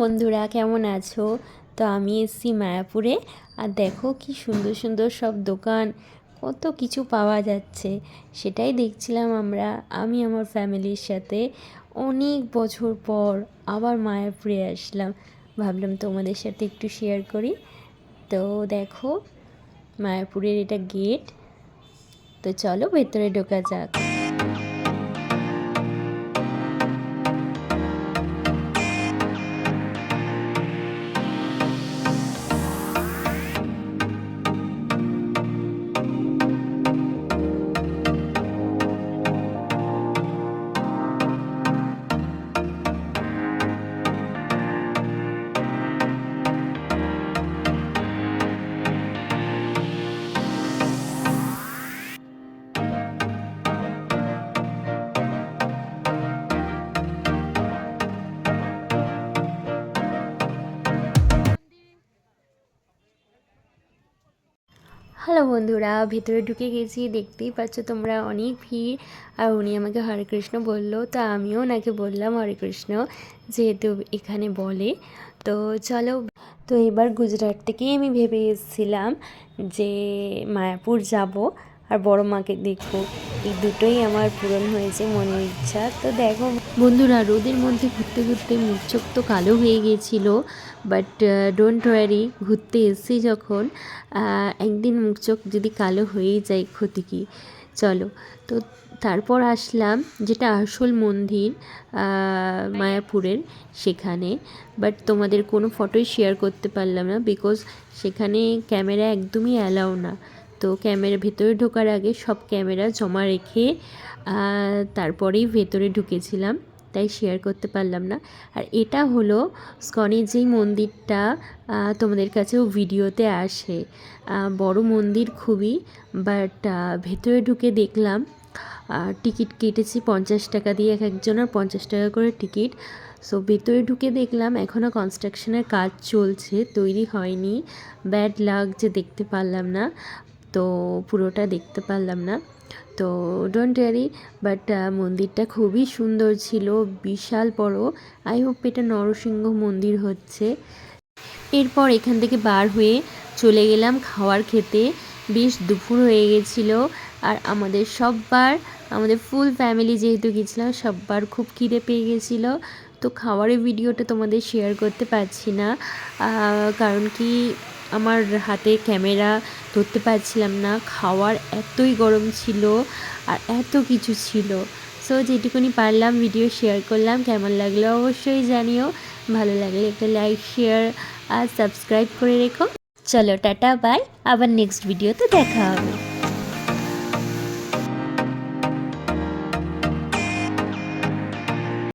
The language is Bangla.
বন্ধুরা, কেমন আছো? তো আমি এসেছি মায়াপুরে। আর দেখো কি সুন্দর সুন্দর সব দোকান, কত কিছু পাওয়া যাচ্ছে। সেটাই দেখছিলাম আমি আমার ফ্যামিলির সাথে অনেক বছর পর আবার মায়াপুরে আসলাম। ভাবলাম তোমাদের সাথে একটু শেয়ার করি। তো দেখো মায়াপুরের এটা গেট। তো চলো ভেতরে ঢোকা যাক। হ্যালো বন্ধুরা, ভেতরে ঢুকে গেছি। দেখতেই পাচ্ছ তোমরা, অনেক ভিড়। আর উনি আমাকে হরে কৃষ্ণ বললো, তো আমিও ওনাকে বললাম হরে কৃষ্ণ, যেহেতু এখানে বলে। তো চলো, তো এবার গুজরাট থেকেই আমি ভেবে এসেছিলাম যে মায়াপুর যাব আর বড় মাকে দেখবো। এই দুটোই আমার পূরণ হয়েছে মনের ইচ্ছা। তো দেখো বন্ধুরা, রোদের মধ্যে ঘুরতে ঘুরতে মুখ চোখ তো কালো হয়ে গিয়েছিলো, বাট ডোন্ট ওয়ারি, ঘুরতে এসেছি যখন একদিন মুখ চোখ যদি কালো হয়েই যায়, ক্ষতি কী। চলো, তো তারপর আসলাম যেটা আসল মন্দির মায়াপুরের, সেখানে। বাট তোমাদের কোনো ফটোই শেয়ার করতে পারলাম না, বিকজ সেখানে ক্যামেরা একদমই অ্যালাউ না। তো ক্যামেরা ভেতরে ঢোকার আগে সব ক্যামেরা জমা রেখে তারপরেই ভেতরে ঢুকেছিলাম, তাই শেয়ার করতে পারলাম না। আর এটা হলো স্কনের যেই মন্দিরটা তোমাদের কাছেও ভিডিওতে আসে, বড় মন্দির খুবই। বাট ভেতরে ঢুকে দেখলাম টিকিট কেটেছি 50 টাকা দিয়ে, এক একজনের 50 টাকা করে টিকিট। সো ভেতরে ঢুকে দেখলাম এখনও কনস্ট্রাকশনের কাজ চলছে, তৈরি হয়নি। ব্যাড লাক যে দেখতে পারলাম না, তো পুরোটা দেখতে পারলাম না। তো ডোন্ট ওয়ারি, বাট মন্দিরটা খুবই সুন্দর ছিল, বিশাল বড়। আই হোপ এটা নরসিংহ মন্দির হচ্ছে। এরপর এখান থেকে বার হয়ে চলে গেলাম খাওয়ার খেতে। বেশ দুপুর হয়ে গেছিলো। আর আমাদের ফুল ফ্যামিলি যেহেতু গেছিলাম, সববার খুব খিদে পেয়ে গেছিলো। তো খাওয়ারের ভিডিওটা তোমাদের শেয়ার করতে পারছি না, কারণ কি আমার হাতে ক্যামেরা ধরতে পারছিলাম না। খাওয়ার এতই গরম ছিল আর এত কিছু ছিল। সো যেটুকুনি পারলাম ভিডিও শেয়ার করলাম। কেমন লাগলো অবশ্যই জানিও। ভালো লাগলে একটা লাইক, শেয়ার আর সাবস্ক্রাইব করে রেখো। চলো টাটা, বাই। আবার নেক্সট ভিডিওতে দেখা হবে।